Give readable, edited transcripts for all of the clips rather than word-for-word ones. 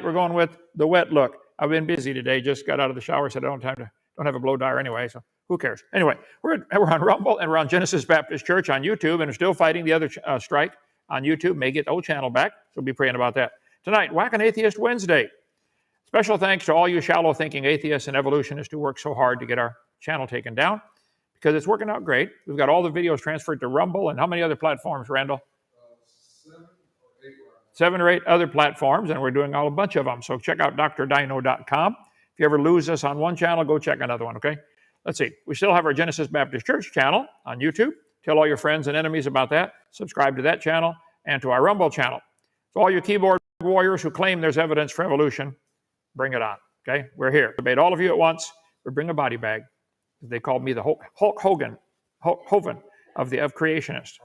We're going with the wet look. I've been busy today. Just got out of the shower. Said I don't have a blow dryer anyway. So who cares? Anyway, we're on Rumble and we're on Genesis Baptist Church on YouTube, and we're still fighting the other strike on YouTube. May get the old channel back. So we'll be praying about that tonight. Whack an Atheist Wednesday. Special thanks to all you shallow-thinking atheists and evolutionists who work so hard to get our channel taken down, because it's working out great. We've got all the videos transferred to Rumble and how many other platforms, Randall? 7 or 8 other platforms, and we're doing a bunch of them. So check out Dr.Dino.com. If you ever lose us on one channel, go check another one, okay? Let's see. We still have our Genesis Baptist Church channel on YouTube. Tell all your friends and enemies about that. Subscribe to that channel and to our Rumble channel. So all you keyboard warriors who claim there's evidence for evolution, bring it on, okay? We're here. Debate all of you at once. We bring a body bag. They called me the Hulk Hogan, Hovind of creationists.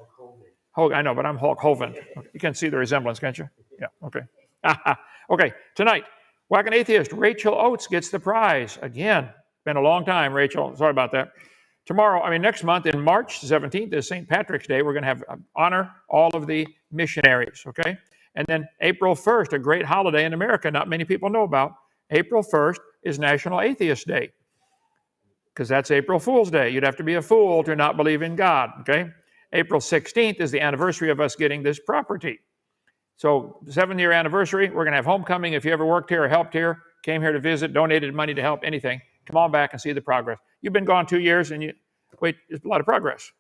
I know, but I'm Hulk Hovind. You can see the resemblance, can't you? Yeah, okay. Okay, tonight, Whack an Atheist. Rachel Oates gets the prize. Again, been a long time, Rachel. Sorry about that. Next month, in March 17th, is St. Patrick's Day. We're going to have honor all of the missionaries, okay? And then April 1st, a great holiday in America not many people know about. April 1st is National Atheist Day, because that's April Fool's Day. You'd have to be a fool to not believe in God, okay? April 16th is the anniversary of us getting this property. So, 7-year anniversary, we're going to have homecoming. If you ever worked here or helped here, came here to visit, donated money to help, anything, come on back and see the progress. You've been gone 2 years, and it's a lot of progress.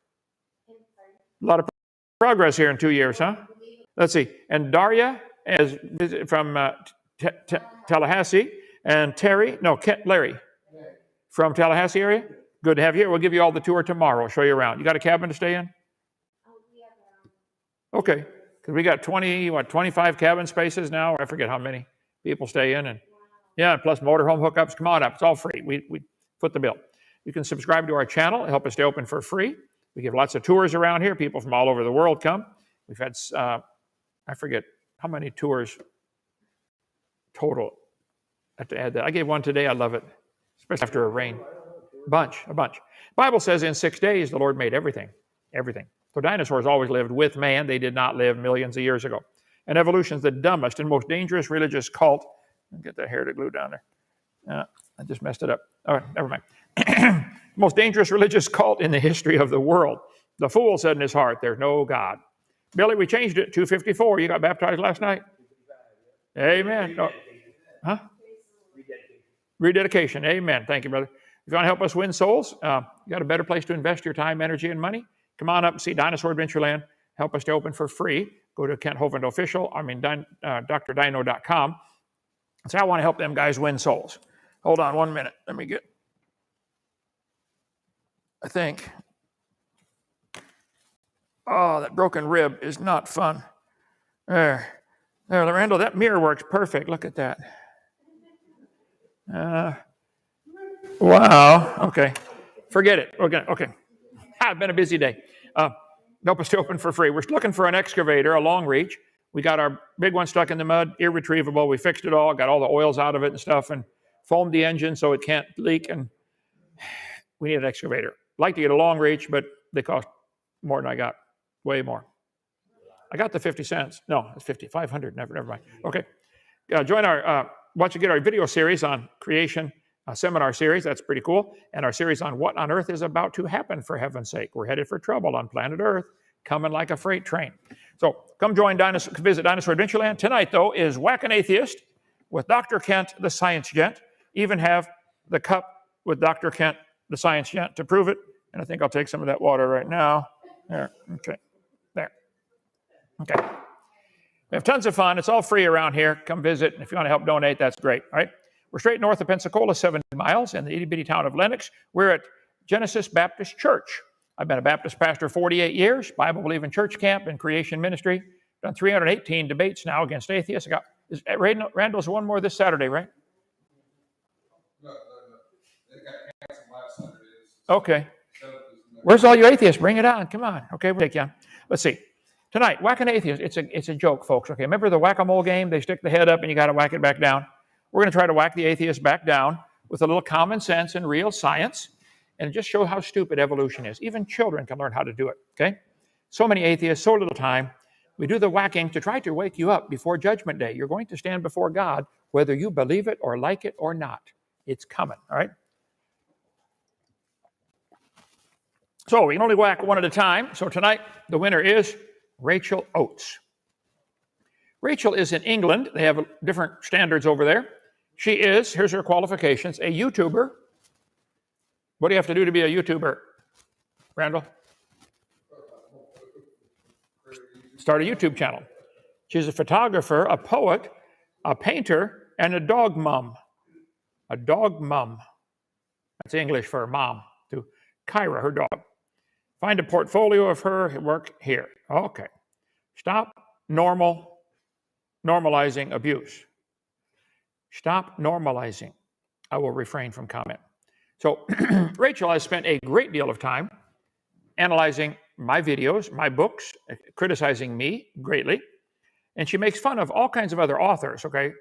A lot of progress here in 2 years, huh? Let's see. And Daria is from Tallahassee, and Larry from Tallahassee area. Good to have you here. We'll give you all the tour tomorrow. We'll show you around. You got a cabin to stay in? Okay, because we got 25 cabin spaces now. I forget how many people stay in, and yeah, plus motorhome hookups. Come on up; it's all free. We foot the bill. You can subscribe to our channel, help us stay open for free. We give lots of tours around here. People from all over the world come. We've had I forget how many tours total. I have to add that. I gave one today. I love it, especially after a rain. A bunch. The Bible says in 6 days the Lord made everything. So dinosaurs always lived with man. They did not live millions of years ago. And evolution is the dumbest and most dangerous religious cult. I'll get that hair to glue down there. I just messed it up. All right, never mind. Most dangerous religious cult in the history of the world. The fool said in his heart, there's no God. Billy, we changed it. 254. You got baptized last night? Amen. Oh. Huh? Rededication. Amen. Thank you, brother. If you want to help us win souls, you got a better place to invest your time, energy, and money? Come on up and see Dinosaur Adventureland. Help us to open for free. Go to Kent Hovind Official, Dr.Dino.com. And say, I want to help them guys win souls. Hold on 1 minute. Let me get, I think. Oh, that broken rib is not fun. There, Randall, that mirror works perfect. Look at that. Wow. Okay. Forget it. Okay. It's been a busy day. Help us to open for free. We're looking for an excavator, a long reach. We got our big one stuck in the mud, irretrievable. We fixed it all, got all the oils out of it and stuff, and foamed the engine so it can't leak. And we need an excavator. I'd like to get a long reach, but they cost more than I got. Way more. I got the 50 cents. No, it's 500. Never mind. Okay. Join our, once you get our video series on creation, seminar series, that's pretty cool. And our series on what on earth is about to happen, for heaven's sake. We're headed for trouble on planet Earth, coming like a freight train. So come visit Dinosaur Adventureland. Tonight, though, is Whack an Atheist with Dr. Kent, the science gent. Even have the cup with Dr. Kent, the science gent, to prove it. And I think I'll take some of that water right now. There, okay, there. Okay. We have tons of fun. It's all free around here. Come visit. And if you want to help donate, that's great. All right. We're straight north of Pensacola, 70 miles, in the itty-bitty town of Lenox. We're at Genesis Baptist Church. I've been a Baptist pastor 48 years, Bible-believing church camp and creation ministry. Done 318 debates now against atheists. Randall's one more this Saturday, right? No. They got canceled last Saturday. Okay. Where's all you atheists? Bring it on. Come on. Okay, we'll take you on. Let's see. Tonight, Whack an Atheist. It's a joke, folks. Okay, remember the whack-a-mole game? They stick the head up and you got to whack it back down. We're going to try to whack the atheist back down with a little common sense and real science, and just show how stupid evolution is. Even children can learn how to do it, okay? So many atheists, so little time. We do the whacking to try to wake you up before Judgment Day. You're going to stand before God whether you believe it or like it or not. It's coming, all right? So we can only whack one at a time. So tonight, the winner is Rachel Oates. Rachel is in England. They have different standards over there. She is, here's her qualifications, a YouTuber. What do you have to do to be a YouTuber, Randall? Start a YouTube channel. She's a photographer, a poet, a painter, and a dog mom. A dog mom. That's English for mom. To Kyra, her dog. Find a portfolio of her work here. Okay. Stop normalizing abuse. Stop normalizing. I will refrain from comment. So Rachel has spent a great deal of time analyzing my videos, my books, criticizing me greatly. And she makes fun of all kinds of other authors, okay?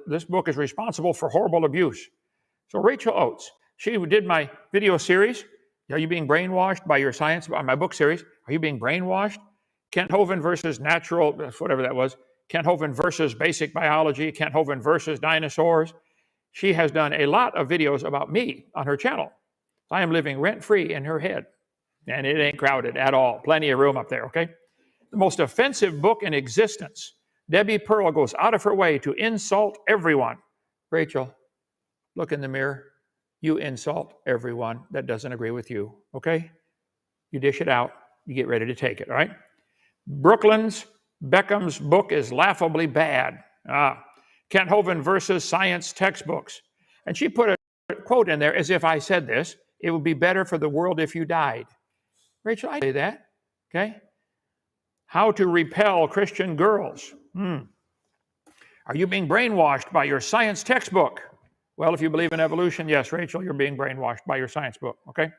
This book is responsible for horrible abuse. So Rachel Oates, she did my video series. Are you being brainwashed by your science? My book series, are you being brainwashed? Kent Hovind versus natural, whatever that was. Kent Hovind versus basic biology. Kent Hovind versus dinosaurs. She has done a lot of videos about me on her channel. I am living rent-free in her head. And it ain't crowded at all. Plenty of room up there, okay? The most offensive book in existence. Debbie Pearl goes out of her way to insult everyone. Rachel, look in the mirror. You insult everyone that doesn't agree with you, okay? You dish it out. You get ready to take it, all right? Beckham's book is laughably bad. Kent Hovind versus science textbooks. And she put a quote in there as if I said this. It would be better for the world if you died. Rachel, I say that, okay? How to repel Christian girls. Are you being brainwashed by your science textbook? Well, if you believe in evolution, yes, Rachel, you're being brainwashed by your science book, okay?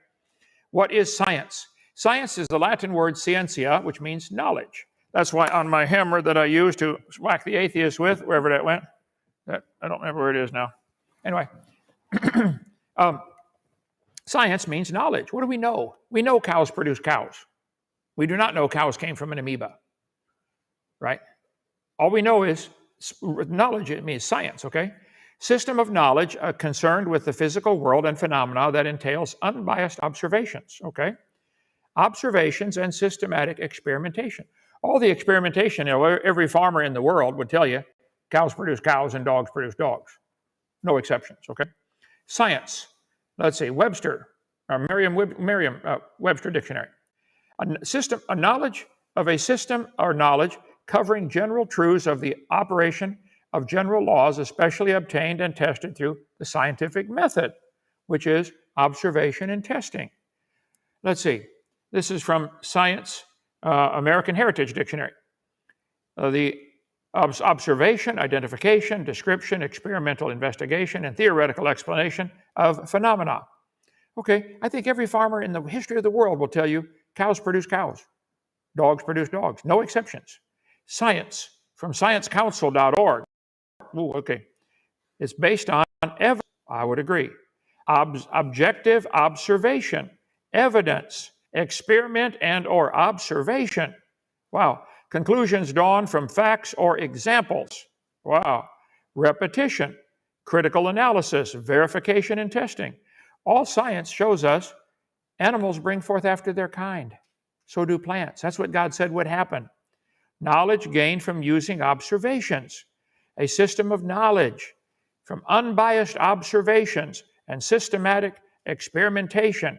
What is science? Science is the Latin word scientia, which means knowledge. That's why on my hammer that I use to whack the atheist with, wherever that went, I don't remember where it is now. Anyway, science means knowledge. What do we know? We know cows produce cows. We do not know cows came from an amoeba, right? All we know is knowledge. It means science, okay? System of knowledge concerned with the physical world and phenomena that entails unbiased observations, okay? Observations and systematic experimentation. All the experimentation, every farmer in the world would tell you, cows produce cows and dogs produce dogs. No exceptions, okay? Science. Let's see, Merriam-Webster Dictionary. A knowledge of a system or knowledge covering general truths of the operation of general laws, especially obtained and tested through the scientific method, which is observation and testing. Let's see. This is from Science American Heritage Dictionary. The observation, identification, description, experimental investigation, and theoretical explanation of phenomena. Okay, I think every farmer in the history of the world will tell you cows produce cows, dogs produce dogs, no exceptions. Science, from sciencecouncil.org. Ooh, okay. It's based on evidence. I would agree. Objective observation, evidence, experiment and or observation. Wow. Conclusions drawn from facts or examples. Wow. Repetition, critical analysis, verification and testing. All science shows us animals bring forth after their kind. So do plants. That's what God said would happen. Knowledge gained from using observations. A system of knowledge from unbiased observations and systematic experimentation.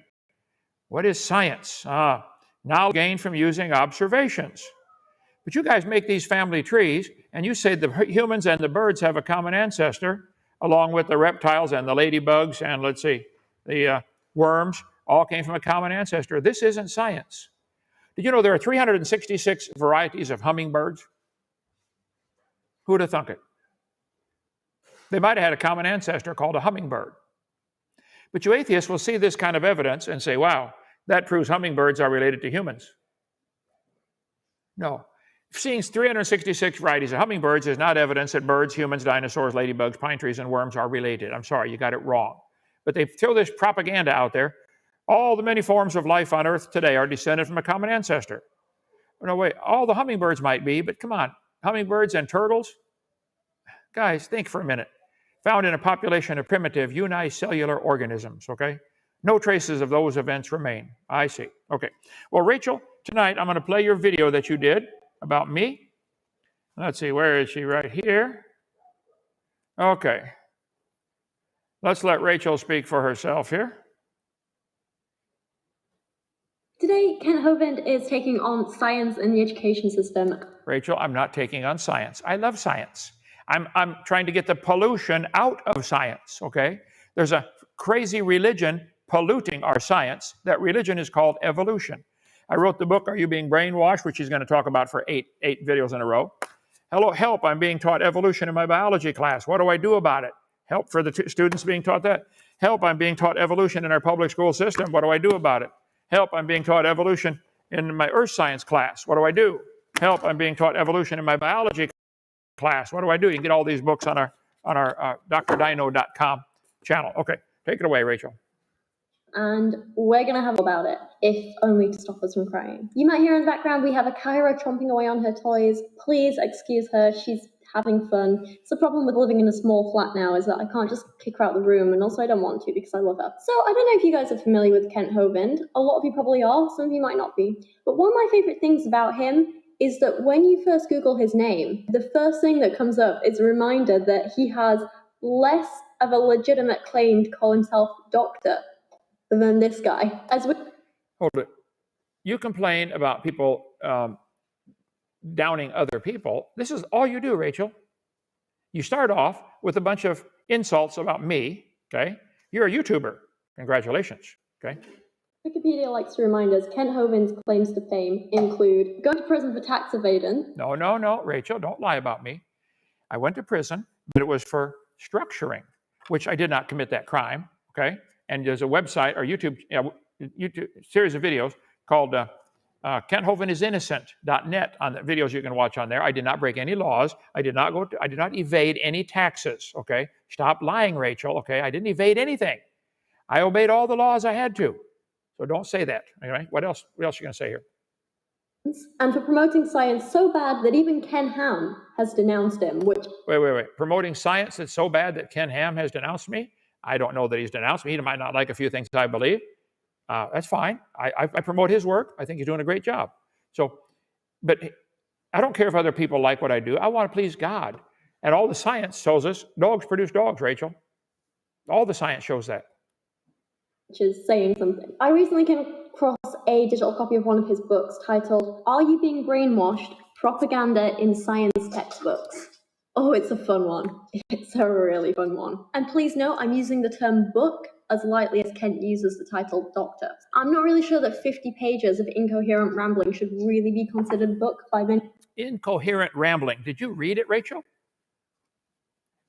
What is science? Knowledge gained from using observations. But you guys make these family trees, and you say the humans and the birds have a common ancestor, along with the reptiles and the ladybugs and, let's see, the worms, all came from a common ancestor. This isn't science. Did you know there are 366 varieties of hummingbirds? Who would have thunk it? They might have had a common ancestor called a hummingbird. But you atheists will see this kind of evidence and say, wow, that proves hummingbirds are related to humans. No. Seeing 366 varieties of hummingbirds is not evidence that birds, humans, dinosaurs, ladybugs, pine trees, and worms are related. I'm sorry, you got it wrong. But they throw this propaganda out there. All the many forms of life on Earth today are descended from a common ancestor. No, wait, all the hummingbirds might be, but come on, hummingbirds and turtles? Guys, think for a minute. found in a population of primitive unicellular organisms, okay? No traces of those events remain. I see. Okay. Well, Rachel, tonight I'm going to play your video that you did about me. Let's see, where is she? Right here. Okay. Let's let Rachel speak for herself here. Today, Kent Hovind is taking on science in the education system. Rachel, I'm not taking on science. I love science. I'm trying to get the pollution out of science, okay? There's a crazy religion polluting our science. That religion is called evolution. I wrote the book, Are You Being Brainwashed?, which he's going to talk about for eight videos in a row. Hello, help, I'm being taught evolution in my biology class. What do I do about it? Help for the students being taught that. Help, I'm being taught evolution in our public school system. What do I do about it? Help, I'm being taught evolution in my earth science class. What do I do? Help, I'm being taught evolution in my biology class. What do I do? You can get all these books on our Dr.Dino.com channel. Okay, take it away, Rachel. And we're going to have about it, if only to stop us from crying. You might hear in the background we have a Kyra chomping away on her toys. Please excuse her, she's having fun. It's the problem with living in a small flat now, is that I can't just kick her out of the room, and also I don't want to because I love her. So I don't know if you guys are familiar with Kent Hovind. A lot of you probably are, some of you might not be. But one of my favorite things about him is that when you first Google his name, the first thing that comes up is a reminder that he has less of a legitimate claim to call himself doctor than this guy. Hold it. You complain about people downing other people. This is all you do, Rachel. You start off with a bunch of insults about me, okay? You're a YouTuber. Congratulations, okay? Wikipedia likes to remind us Kent Hovind's claims to fame include going to prison for tax evasion. No, Rachel, don't lie about me. I went to prison, but it was for structuring, which I did not commit that crime, okay? And there's a website or YouTube series of videos called KentHovinIsInnocent.net on the videos you can watch on there. I did not break any laws. I did not evade any taxes, okay? Stop lying, Rachel, okay? I didn't evade anything. I obeyed all the laws I had to. So don't say that, okay? What else are you going to say here? And for promoting science so bad that even Ken Ham has denounced him, which... Wait. Promoting science that's so bad that Ken Ham has denounced me? I don't know that he's denounced me. He might not like a few things I believe. That's fine. I promote his work. I think he's doing a great job. So, but I don't care if other people like what I do. I want to please God. And all the science tells us dogs produce dogs, Rachel. All the science shows that. Which is saying something. I recently came across a digital copy of one of his books titled, Are You Being Brainwashed? Propaganda in Science Textbooks. Oh, it's a fun one. It's a really fun one. And please note, I'm using the term book as lightly as Kent uses the title doctor. I'm not really sure that 50 pages of incoherent rambling should really be considered a book by many. Incoherent rambling. Did you read it, Rachel?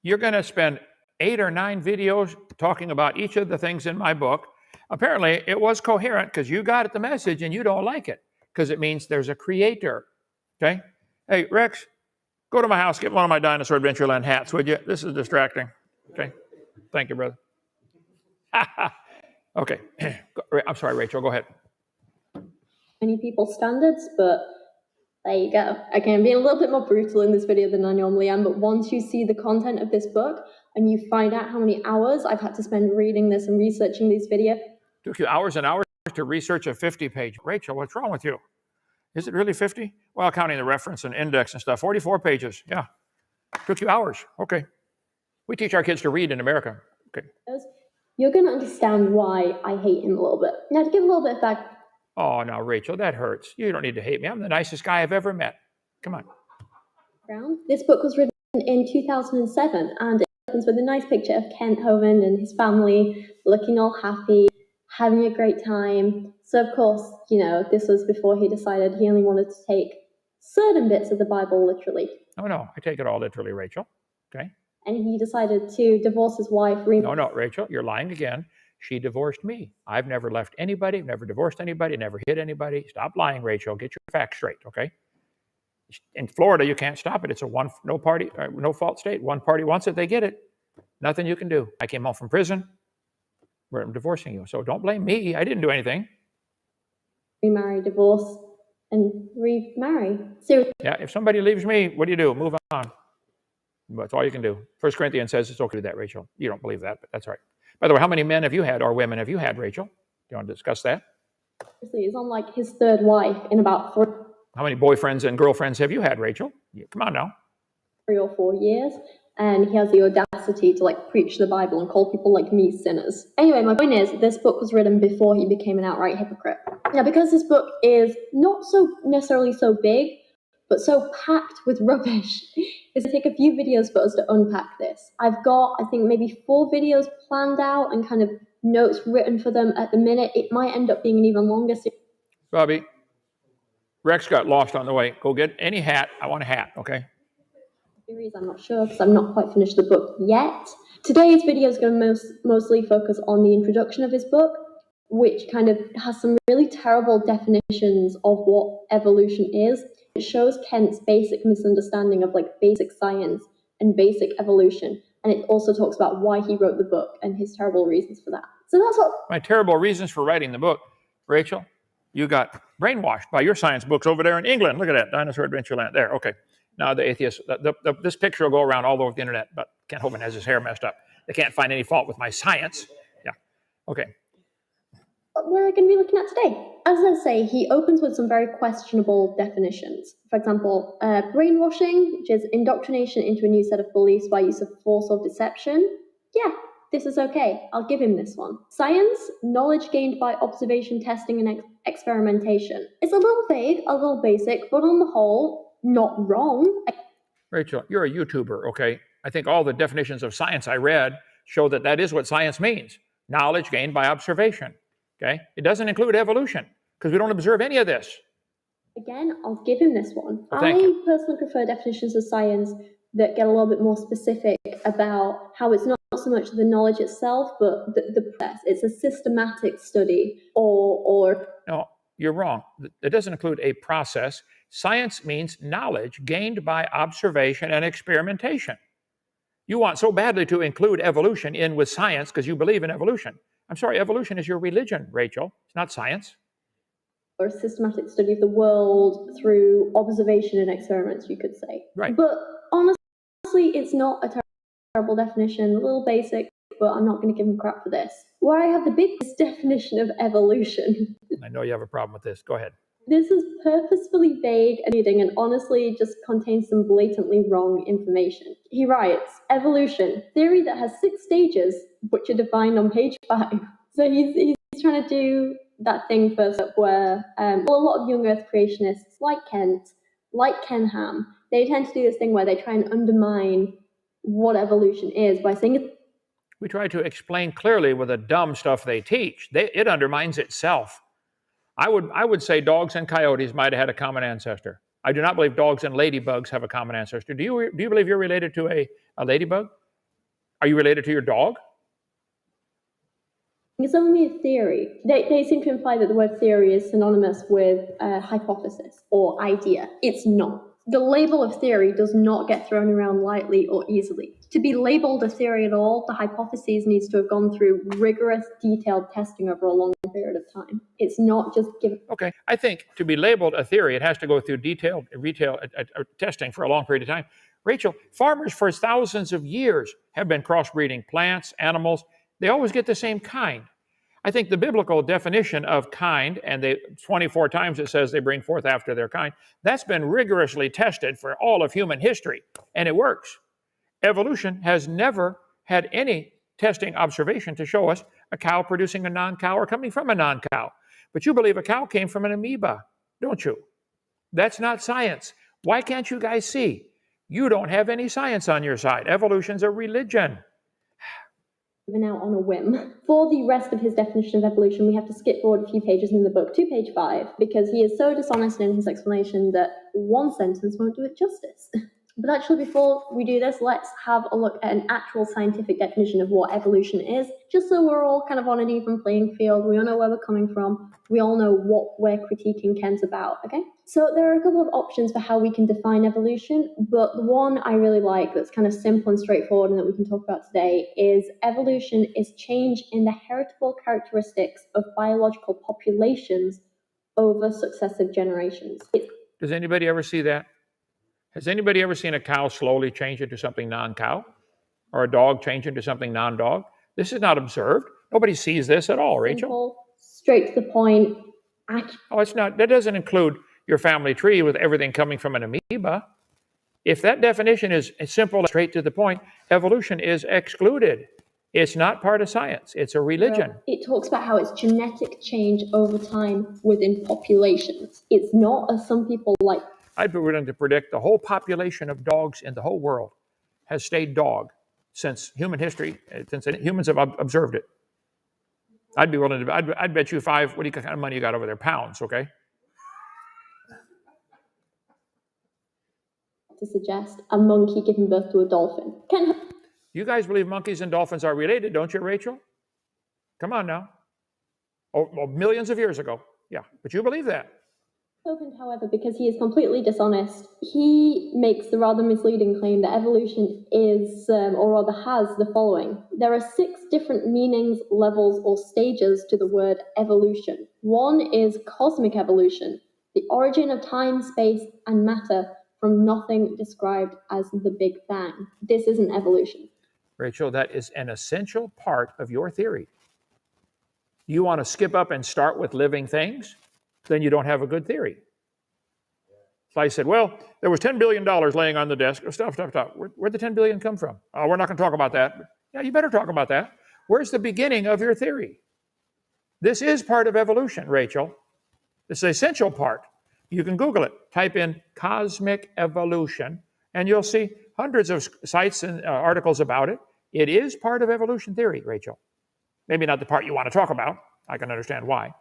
You're going to spend 8 or 9 videos talking about each of the things in my book. Apparently, it was coherent because you got the message and you don't like it because it means there's a creator. Okay? Hey, Rex, go to my house, get one of my Dinosaur Adventureland hats, would you? This is distracting. Okay? Thank you, brother. Okay. I'm sorry, Rachel, go ahead. Many people's standards, but there you go. Okay, I'm being a little bit more brutal in this video than I normally am, but once you see the content of this book and you find out how many hours I've had to spend reading this and researching these videos. Took you hours and hours to research a 50-page. Rachel, what's wrong with you? Is it really 50? Well, counting the reference and index and stuff, 44 pages. Yeah. Took you hours. Okay. We teach our kids to read in America. Okay. You're going to understand why I hate him a little bit. Now, to give a little bit of back. Oh, now, Rachel, that hurts. You don't need to hate me. I'm the nicest guy I've ever met. Come on. This book was written in 2007, and it opens with a nice picture of Kent Hovind and his family looking all happy, having a great time. So, of course, you know, this was before he decided he only wanted to take certain bits of the Bible literally. Oh, no, I take it all literally, Rachel. Okay. And he decided to divorce his wife. No, Rachel, you're lying again. She divorced me. I've never left anybody, never divorced anybody, never hit anybody. Stop lying, Rachel. Get your facts straight, okay? In Florida, you can't stop it. It's a no fault state. One party wants it, they get it. Nothing you can do. I came home from prison. I'm divorcing you. So don't blame me. I didn't do anything. Remarry, divorce, and remarry. Seriously. Yeah, if somebody leaves me, what do? Move on. That's all you can do. 1 Corinthians says it's okay to do that, Rachel. You don't believe that, but that's all right. By the way, how many men have you had or women have you had, Rachel? Do you want to discuss that? He's on like his third wife in about How many boyfriends and girlfriends have you had, Rachel? Come on now. 3 or 4 years, and he has the audacity to like preach the Bible and call people like me sinners. Anyway, my point is, this book was written before he became an outright hypocrite. Now, because this book is not so necessarily so big, but so packed with rubbish, it's going to take a few videos for us to unpack this. I've got, I think, maybe 4 videos planned out and kind of notes written for them at the minute. It might end up being an even longer series. Bobby, Rex got lost on the way. Go get any hat. I want a hat, okay? I'm not sure because I've not quite finished the book yet. Today's video is going to mostly focus on the introduction of his book, which kind of has some really terrible definitions of what evolution is. It shows Kent's basic misunderstanding of like basic science and basic evolution, and it also talks about why he wrote the book and his terrible reasons for that. So that's what my terrible reasons for writing the book. Rachel, you got brainwashed by your science books over there in England. Look at that, Dinosaur Adventureland. There, okay. Now the atheists, this picture will go around all over the internet, but Kent Hovind has his hair messed up. They can't find any fault with my science. Yeah, okay. What we're going to be looking at today. As I say, he opens with some very questionable definitions. For example, brainwashing, which is indoctrination into a new set of beliefs by use of force or deception. Yeah, this is okay. I'll give him this one. Science, knowledge gained by observation, testing, and experimentation. It's a little vague, a little basic, but on the whole, not wrong. Rachel, you're a YouTuber, okay? I think all the definitions of science I read show that that is what science means. Knowledge gained by observation, okay? It doesn't include evolution because we don't observe any of this. Again, I'll give him this one. Well, thank you. I personally prefer definitions of science that get a little bit more specific about how it's not so much the knowledge itself, but the process. It's a systematic study or... No, you're wrong. It doesn't include a process. Science means knowledge gained by observation and experimentation. You want so badly to include evolution in with science because you believe in evolution. I'm sorry, evolution is your religion, Rachel. It's not science. Or a systematic study of the world through observation and experiments, you could say. Right. But honestly, it's not a terrible definition, a little basic, but I'm not going to give him crap for this. Where I have the biggest definition of evolution. I know you have a problem with this. Go ahead. This is purposefully vague and misleading and honestly just contains some blatantly wrong information. He writes, evolution, theory that has 6 stages, which are defined on page 5. So he's trying to do that thing first up where a lot of young Earth creationists like Kent, like Ken Ham, they tend to do this thing where they try and undermine what evolution is by saying we try to explain clearly with the dumb stuff they teach. It undermines itself. I would say dogs and coyotes might have had a common ancestor. I do not believe dogs and ladybugs have a common ancestor. Do you believe you're related to a ladybug? Are you related to your dog? It's only a theory. They seem to imply that the word theory is synonymous with hypothesis or idea. It's not. The label of theory does not get thrown around lightly or easily. To be labeled a theory at all, the hypothesis needs to have gone through rigorous, detailed testing over a long period of time. It's not just given. Okay, I think to be labeled a theory, it has to go through detailed retail testing for a long period of time. Rachel, farmers for thousands of years have been crossbreeding plants, animals. They always get the same kind. I think the biblical definition of kind, and 24 times it says they bring forth after their kind, that's been rigorously tested for all of human history, and it works. Evolution has never had any testing observation to show us a cow producing a non-cow or coming from a non-cow. But you believe a cow came from an amoeba, don't you? That's not science. Why can't you guys see? You don't have any science on your side. Evolution's a religion. Given out on a whim. For the rest of his definition of evolution, we have to skip forward a few pages in the book to page 5, because he is so dishonest in his explanation that one sentence won't do it justice. But actually, before we do this, let's have a look at an actual scientific definition of what evolution is, just so we're all kind of on an even playing field. We all know where we're coming from. We all know what we're critiquing Ken's about, okay? So there are a couple of options for how we can define evolution, but the one I really like that's kind of simple and straightforward and that we can talk about today is evolution is change in the heritable characteristics of biological populations over successive generations. Does anybody ever see that? Has anybody ever seen a cow slowly change into something non-cow? Or a dog change into something non-dog? This is not observed. Nobody sees this at all, Rachel. Simple, straight to the point. Oh, it's not. That doesn't include your family tree with everything coming from an amoeba. If that definition is simple, straight to the point, evolution is excluded. It's not part of science. It's a religion. It talks about how it's genetic change over time within populations. It's not, as some people like. I'd be willing to predict the whole population of dogs in the whole world has stayed dog since human history, since humans have observed it. I'd be willing to. I'd bet you what kind of money you got over there? Pounds, okay? To suggest a monkey giving birth to a dolphin. You guys believe monkeys and dolphins are related, don't you, Rachel? Come on now. Oh, well, millions of years ago. Yeah, but you believe that. Hovind, however, because he is completely dishonest, he makes the rather misleading claim that evolution is, or rather has, the following. There are 6 different meanings, levels, or stages to the word evolution. 1 is cosmic evolution, the origin of time, space, and matter from nothing described as the Big Bang. This isn't evolution. Rachel, that is an essential part of your theory. You want to skip up and start with living things? Then you don't have a good theory. So I said, well, there was $10 billion laying on the desk. Stop. Where'd the $10 billion come from? Oh, we're not going to talk about that. Yeah, you better talk about that. Where's the beginning of your theory? This is part of evolution, Rachel. It's the essential part. You can Google it. Type in cosmic evolution, and you'll see hundreds of sites and articles about it. It is part of evolution theory, Rachel. Maybe not the part you want to talk about. I can understand why.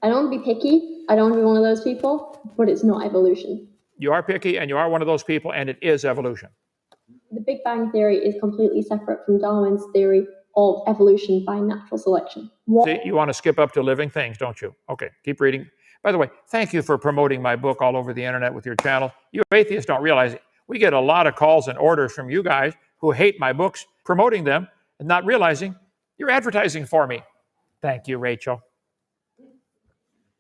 I don't want to be picky. I don't want to be one of those people, but it's not evolution. You are picky, and you are one of those people, and it is evolution. The Big Bang theory is completely separate from Darwin's theory of evolution by natural selection. See, you want to skip up to living things, don't you? Okay, keep reading. By the way, thank you for promoting my book all over the internet with your channel. You atheists don't realize it. We get a lot of calls and orders from you guys who hate my books, promoting them, and not realizing you're advertising for me. Thank you, Rachel.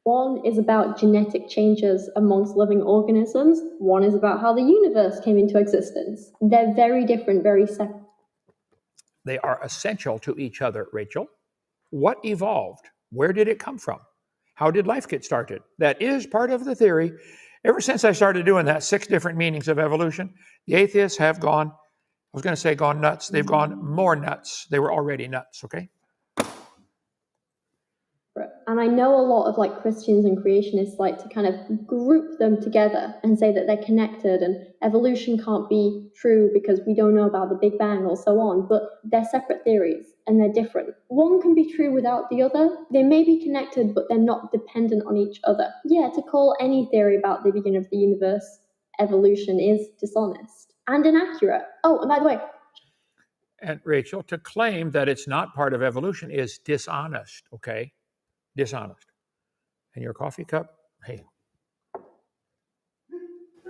1 is about genetic changes amongst living organisms. 1 is about how the universe came into existence. They're very different, very separate. They are essential to each other, Rachel. What evolved? Where did it come from? How did life get started? That is part of the theory. Ever since I started doing that, 6 different meanings of evolution, the atheists have gone nuts. They've gone more nuts. They were already nuts, okay? And I know a lot of Christians and creationists like to kind of group them together and say that they're connected and evolution can't be true because we don't know about the Big Bang or so on, but they're separate theories and they're different. 1 can be true without the other. They may be connected, but they're not dependent on each other. Yeah, to call any theory about the beginning of the universe evolution is dishonest and inaccurate. Oh, and by the way. And Rachel, to claim that it's not part of evolution is dishonest, okay? Dishonest. And your coffee cup? Hey.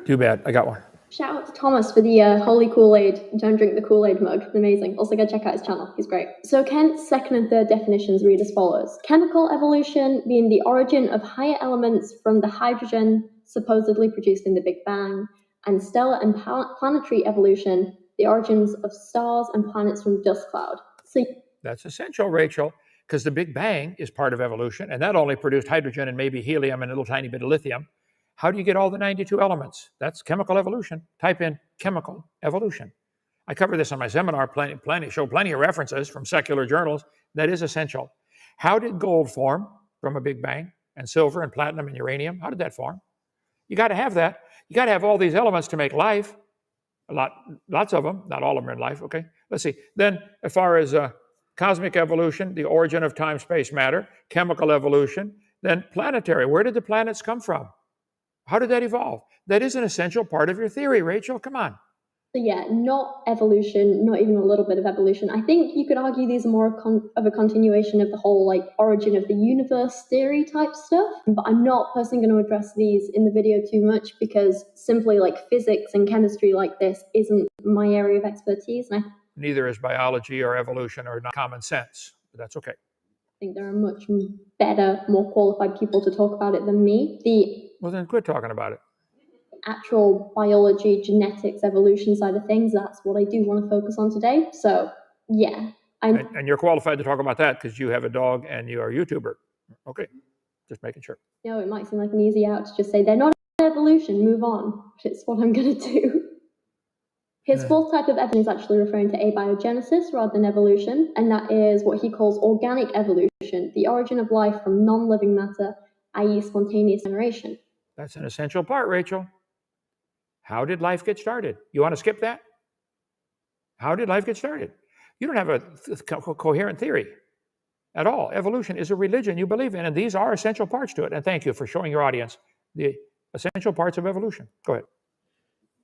Too bad. I got one. Shout out to Thomas for the Holy Kool-Aid. Don't drink the Kool-Aid mug. Amazing. Also go check out his channel. He's great. So Kent's 2nd and 3rd definitions read as follows. Chemical evolution being the origin of higher elements from the hydrogen supposedly produced in the Big Bang. And stellar and planetary evolution, the origins of stars and planets from dust cloud. That's essential, Rachel. Because the Big Bang is part of evolution, and that only produced hydrogen and maybe helium and a little tiny bit of lithium. How do you get all the 92 elements? That's chemical evolution. Type in chemical evolution. I cover this on my seminar, show plenty of references from secular journals. That is essential. How did gold form from a Big Bang, and silver and platinum and uranium? How did that form? You got to have that. You got to have all these elements to make life. Lots of them. Not all of them are in life, okay? Let's see. Then, as far as cosmic evolution, the origin of time, space, matter, chemical evolution, then planetary. Where did the planets come from? How did that evolve? That is an essential part of your theory, Rachel. Come on. So yeah, not evolution, not even a little bit of evolution. I think you could argue these are more of a continuation of the whole origin of the universe theory type stuff. But I'm not personally going to address these in the video too much because simply physics and chemistry like this isn't my area of expertise. And Neither is biology or evolution or common sense, but that's okay. I think there are much better, more qualified people to talk about it than me. Well, then quit talking about it. actual biology, genetics, evolution side of things, that's what I do want to focus on today. So, yeah. And you're qualified to talk about that because you have a dog and you are a YouTuber. Okay, just making sure. It might seem like an easy out to just say they're not evolution, move on. But it's what I'm going to do. His fourth type of evolution is actually referring to abiogenesis rather than evolution, and that is what he calls organic evolution, the origin of life from non-living matter, i.e. spontaneous generation. That's an essential part, Rachel. How did life get started? You want to skip that? How did life get started? You don't have a coherent theory at all. Evolution is a religion you believe in, and these are essential parts to it. And thank you for showing your audience the essential parts of evolution. Go ahead.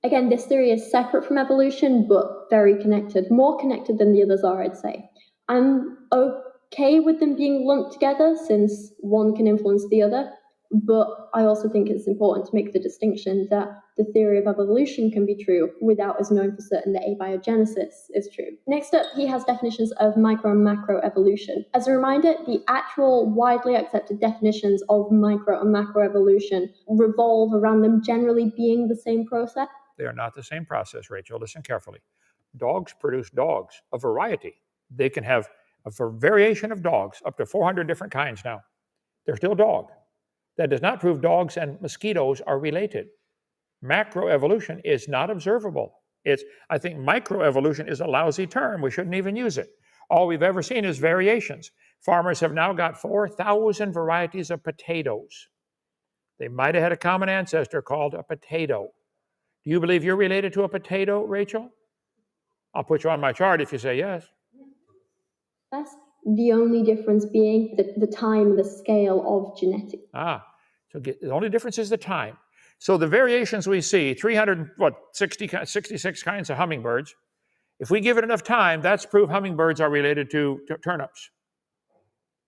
Again, this theory is separate from evolution, but very connected, more connected than the others are, I'd say. I'm okay with them being lumped together since one can influence the other, but I also think it's important to make the distinction that the theory of evolution can be true without us knowing for certain that abiogenesis is true. Next up, he has definitions of micro and macro evolution. As a reminder, the actual widely accepted definitions of micro and macro evolution revolve around them generally being the same process. They are not the same process, Rachel. Listen carefully. Dogs produce dogs, a variety. They can have a variation of dogs, up to 400 different kinds now. They're still dog. That does not prove dogs and mosquitoes are related. Macroevolution is not observable. I think microevolution is a lousy term. We shouldn't even use it. All we've ever seen is variations. Farmers have now got 4,000 varieties of potatoes. They might have had a common ancestor called a potato. Do you believe you're related to a potato, Rachel? I'll put you on my chart if you say yes. That's the only difference being the time, the scale of genetics. So the only difference is the time. So the variations we see, 66 kinds of hummingbirds. If we give it enough time, that's proof hummingbirds are related to turnips,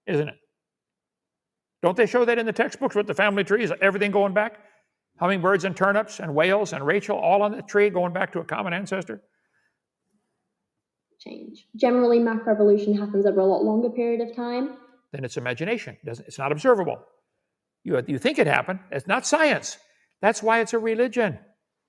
isn't it? Don't they show that in the textbooks with the family trees, everything going back? Hummingbirds and turnips and whales and Rachel all on the tree going back to a common ancestor? Change. Generally, macroevolution happens over a lot longer period of time. Then it's imagination. It's not observable. You think it happened. It's not science. That's why it's a religion.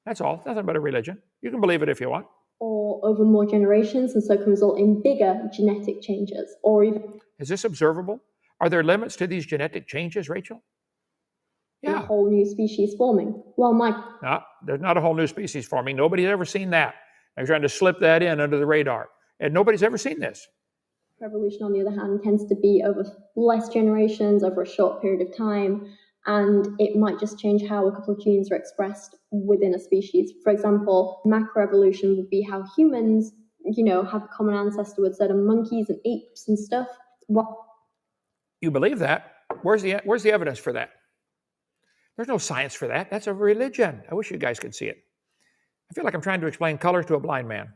That's all. Nothing but a religion. You can believe it if you want. Or over more generations, and so can result in bigger genetic changes. Or even... Is this observable? Are there limits to these genetic changes, Rachel? Yeah. A whole new species forming. Well, No, there's not a whole new species forming. Nobody's ever seen that. They're trying to slip that in under the radar. And nobody's ever seen this. Evolution, on the other hand, tends to be over less generations, over a short period of time, and it might just change how a couple of genes are expressed within a species. For example, macroevolution would be how humans, have a common ancestor with certain monkeys and apes and stuff. You believe that? Where's the evidence for that? There's no science for that. That's a religion. I wish you guys could see it. I feel like I'm trying to explain colors to a blind man.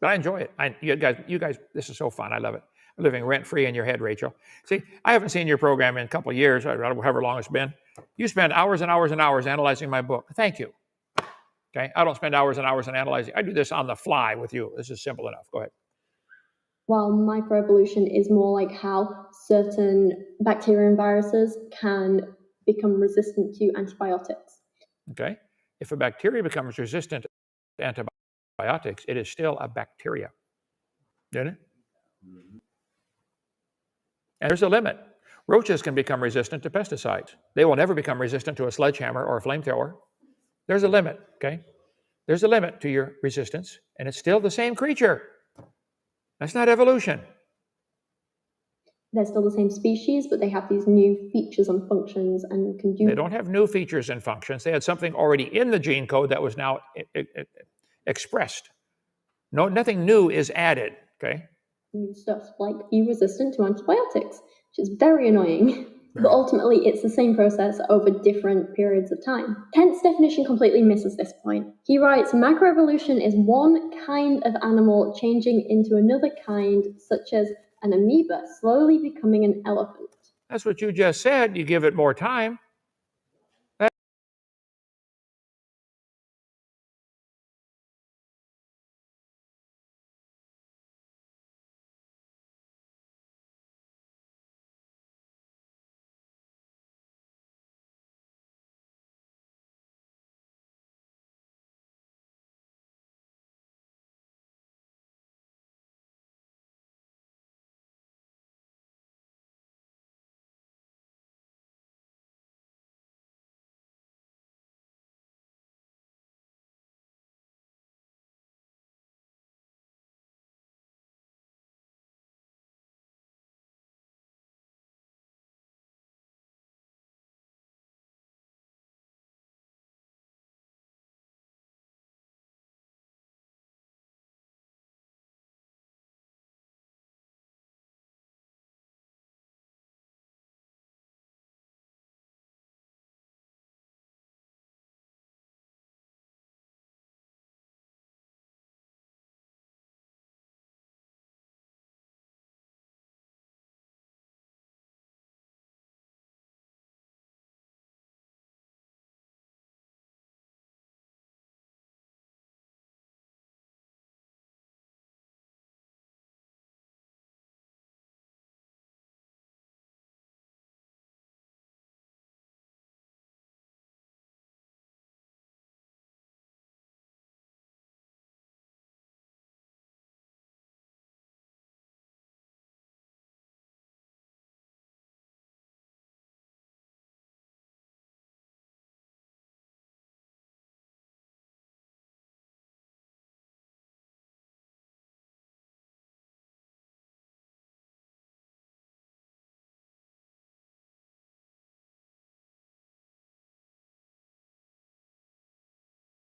But I enjoy it. You guys, this is so fun. I love it. I'm living rent-free in your head, Rachel. See, I haven't seen your program in a couple of years, however long it's been. You spend hours and hours and hours analyzing my book. Thank you. Okay? I don't spend hours and hours in analyzing. I do this on the fly with you. This is simple enough. Go ahead. While microevolution is more like how certain bacteria and viruses can become resistant to antibiotics. Okay? If a bacteria becomes resistant to antibiotics, it is still a bacteria. Isn't it? Mm-hmm. And there's a limit. Roaches can become resistant to pesticides. They will never become resistant to a sledgehammer or a flamethrower. There's a limit, okay? There's a limit to your resistance, and it's still the same creature. That's not evolution. They're still the same species, but they have these new features and functions and can do... They don't have new features and functions. They had something already in the gene code that was now expressed. No, nothing new is added, okay? New stuff, like be resistant to antibiotics, which is very annoying. But ultimately, it's the same process over different periods of time. Kent's definition completely misses this point. He writes, macroevolution is one kind of animal changing into another kind, such as an amoeba slowly becoming an elephant. That's what you just said. You give it more time.